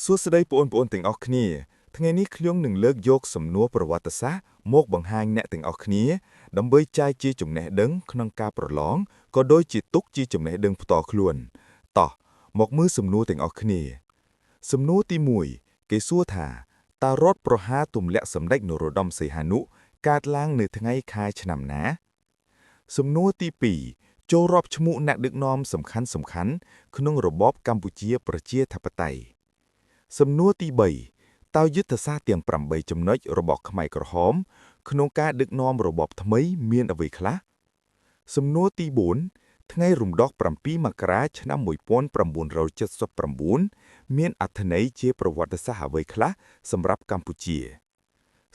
សួស្តីបងប្អូនទាំងអស់គ្នាថ្ងៃនេះខ្ញុំនឹងលើកយកសំណួរប្រវត្តិសាស្ត្រមកបង្ហាញអ្នកទាំងអស់គ្នាដើម្បីចែកជាចំណេះដឹងក្នុងការប្រឡងក៏ដូចជាទុកជាចំណេះដឹងផ្ទាល់ខ្លួនតោះមកមើលសំណួរទាំងអស់គ្នាសំណួរទី1គេសួរថាតើរដ្ឋប្រហារទម្លាក់សម្ដេចនរោត្តមសីហនុកើតឡើងនៅថ្ងៃខែឆ្នាំណាសំណួរទី2ចូលរាប់ឈ្មោះអ្នកដឹកនាំសំខាន់ៗក្នុងរបបកម្ពុជាប្រជាធិបតេយ្យសំណួរទី3តើយុទ្ធសាស្ត្រទាំង8ចំណុចរបស់ខ្មែរក្រហមក្នុងការដឹកនាំរបបថ្មីមានអ្វីខ្លះសំណួរទី4ថ្ងៃរំដោះ7មករាឆ្នាំ1979មានអត្ថន័យជាប្រវត្តិសាស្ត្រអ្វីខ្លះសម្រាប់កម្ពុជា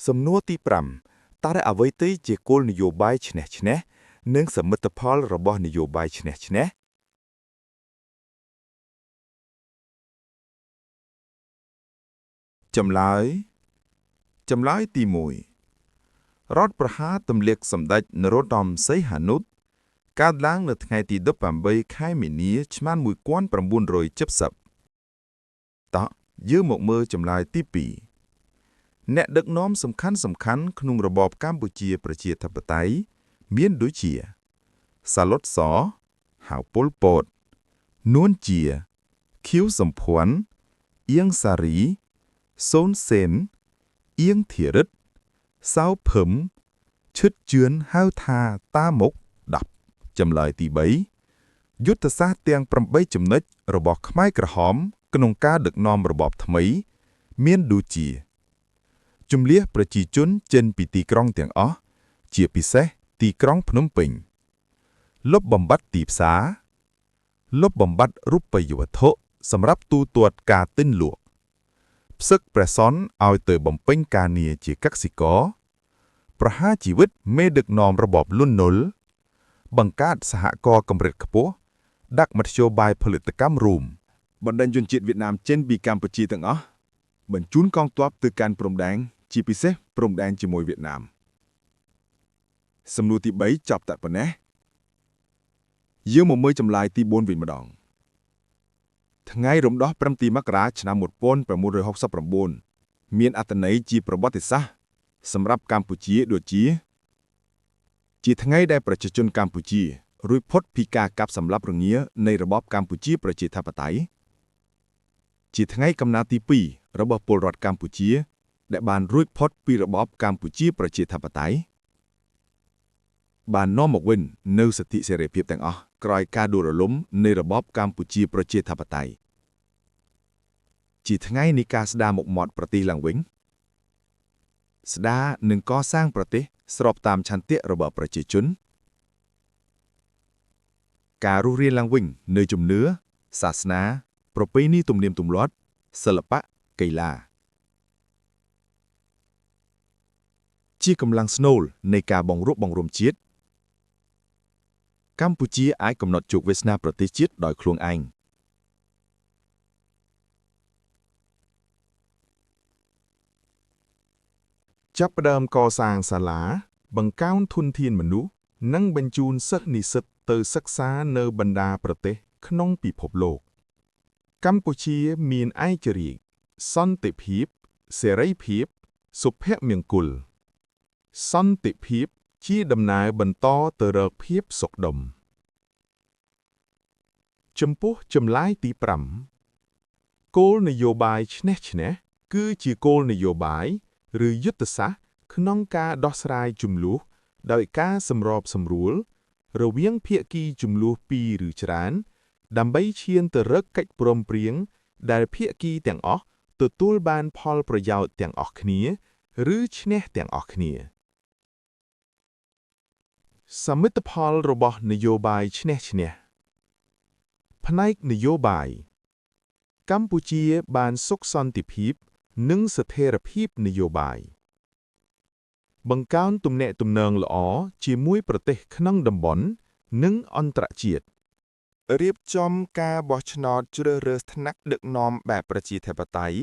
សំណួរទី5តើអ្វីទៅជាគោលនយោបាយឈ្នះឈ្នះនិងសមិទ្ធផលរបស់នយោបាយឈ្នះឈ្នះចម្លើយទី1រដ្ឋប្រហារទម្លាក់សម្ដេចនរោត្តមសីហនុកើតឡើងនៅថ្ងៃទី18ខែមីនាឆ្នាំ1970តោះយើងមកមើលចម្លើយទី2អ្នកដឹកនាំសំខាន់ក្នុងរបបកម្ពុជាប្រជាធិបតេយ្យមានដូចជាសាឡុតសហៅប៉ុលពតនួនជាខៀវសំភ័ណ្ឌអៀងសារីសូនសេនអៀងធិរិតសៅភឹមឈិតជឿនហៅថាតាមុក10ចម្លើយទី3យុទ្ធសាស្ត្រទាំង8ចំណុចរបស់ខ្មែរក្រហមក្នុងការដឹកនាំរបបថ្មីមានដូចជាជម្លៀសប្រជាជនចេញពីទីក្រុងទាំងអស់ជាពិសេសទីក្រុងភ្នំពេញលុបបំបត្តិទីផ្សារលុបបំបត្តិរូបិយវត្ថុសម្រាប់ទូទាត់ការទិញលក់ផ្សឹកព្រះសន្នឲ្យទៅបំពេញការងារជាកសិករប្រហារជីវិតមេដឹកនាំរបបលន់នល់បង្កើតសហករណ៍កម្រិតខ្ពស់ដាក់មធ្យោបាយផលិតកម្មរួមបណ្ដេញជនជាតិវៀតណាមចេញពីកម្ពុជាទាំងអស់បញ្ជូនកងទ័ពទៅកាន់ព្រំដែនជាពិសេសព្រំដែនជាមួយវៀតណាមសំណួរទី3ចប់តែប៉ុណ្ណេះយើងមកមើលចម្លើយទី4វិញម្ដងថ្ងៃរំដោះ7មករាឆ្នាំ1969មានអត្ថន័យជាប្រវត្តិសាស្ត្រសម្រាប់កម្ពុជាដូចជាថ្ងៃដែលប្រជាជនកម្ពុជារួចផុតពីការកាប់សម្លាប់រងានៃរបបកម្ពុជាប្រជាធិបតេយ្យជាថ្ងៃកំណើតទី2របស់ពលរដ្ឋកម្ពុជាដែលបានរួចផុតពីរបបកម្ពុជាប្រជាធិបតេយ្យបាននាំមកវិញនូវសិទ្ធិសេរីភាពទាំងអស់ក្រោយការដួលរលំនៃរបបកម្ពុជាប្រជាធិបតេយ្យជាថ្ងៃនៃការស្ដារមុខមាត់ប្រទេសឡើងវិញស្ដារនិងកសាងប្រទេសស្របតាមឆន្ទៈរបស់ប្រជាជនការរស់រានឡើងវិញនៃជំនឿសាសនាប្រពៃណីទំនៀមទម្លាប់សិល្បៈកីឡាជាកម្លាំងស្នូលនៃការបង្រួបបង្រួមជាតិកម្ពុជាអាចកំណត់ជោគវាសនាប្រទេសជាតិដោយខ្លួនឯងចាប់ផ្ដើមកសាងសាលាបង្កើនធនធានមនុស្សនិងបញ្ជូនសិស្សនិស្សិតទៅសិក្សានៅបណ្ដាប្រទេសក្នុងពិភពលោកកម្ពុជាមានឯករាជ្យសន្តិភាពសេរីភាពសុភមង្គលសន្តិភាពជាដំណើរបន្តទៅរកភាពសុខដុមចំពោះចម្លើយទី5គោលនយោបាយឈ្នះឈ្នះគឺជាគោលនយោបាយឬយុទ្ធសាស្ត្រក្នុងការដោះស្រាយជម្លោះដោយការសម្របសម្រួលរវាងភាគីជម្លោះពីរឬច្រើនដើម្បីឈានទៅរកកិច្ចព្រមព្រៀងដែលភាគីទាំងអស់ទទួលបានផលប្រយោជន៍ទាំងអស់គ្នាឬឈ្នះទាំងអស់គ្នាសមិទ្ធផលរបស់នយោបាយឈ្នះឈ្នះផ្នែកនយោបាយកម្ពុជាបានសុខសន្តិភាពនិងស្ថិរភាពនយោបាយបង្កើនទំនាក់ទំនងល្អជាមួយប្រទេសក្នុងតំបន់និងអន្តរជាតិរៀបចំការបោះឆ្នោតជ្រើសរើសថ្នាក់ដឹកនាំបែបប្រជាធិបតេយ្យ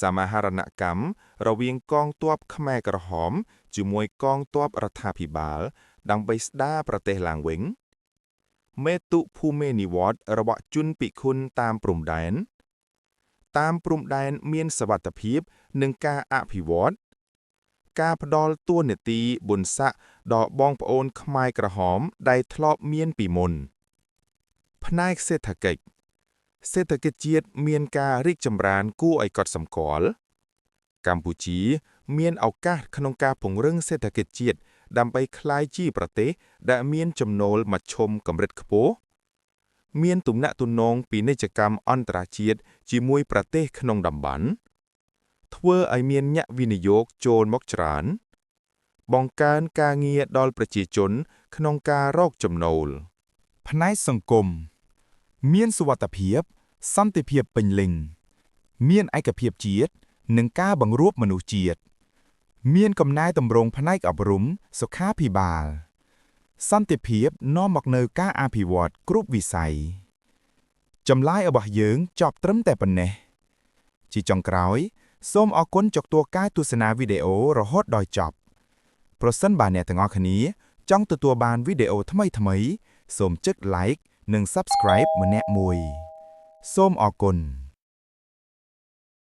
សមាហរណកម្មរវាងកងទ័ពខ្មែរក្រហមជាមួយកងទ័ពរដ្ឋាភិបាលដើម្បីស្ដារប្រទេសឡើងវិញមេតុភូមិនិវត្តន៍របស់ជនពិគុណតាមព្រំដែន តាមព្រំដែនមានសវត្ថិភាពនិងការអភិវឌ្ឍការផ្ដល់តួនាទីបុណ្យស័ក្តិដល់បងប្អូនខ្មែរក្រហមដែលធ្លាប់មានពីមុនផ្នែកសេដ្ឋកិច្ចជាតិមានការរីកចម្រើនគួរឲ្យកត់សម្គាល់កម្ពុជាមានឱកាសក្នុងការពង្រឹងសេដ្ឋកិច្ចជាតិដើម្បីក្លាយជាប្រទេសដែលមានចំណូលមធ្យមកម្រិតខ្ពស់មានទំនាក់ទំនងពាណិជ្ជកម្មអន្តរជាតិជាមួយប្រទេសក្នុងតំបន់ធ្វើឲ្យមានអ្នកវិនិយោគចូលមកច្រើនបង្កើនការងារដល់ប្រជាជនក្នុងការរកចំណូលផ្នែកសង្គមមានសុវត្ថិភាពសន្តិភាពពេញលេញមានឯកភាពជាតិនិងការបង្រួបមនុស្សជាតិមានកំណែតម្រង់ផ្នែកអប់រំសុខាភិបាលសន្តិភាពនាំមកនូវការអភិវឌ្ឍគ្រប់វិស័យចម្លើយរបស់យើងចប់ត្រឹមតែប៉ុណ្ណេះជាចុងក្រោយសូមអរគុណចំពោះការទស្សនាវីដេអូរហូតដល់ចប់ប្រសិនបើអ្នកទាំងអស់គ្នាចង់ទទួលបានវីដេអូថ្មីៗសូមចុច like និង subscribe ម្នាក់មួយសូមអរគុណ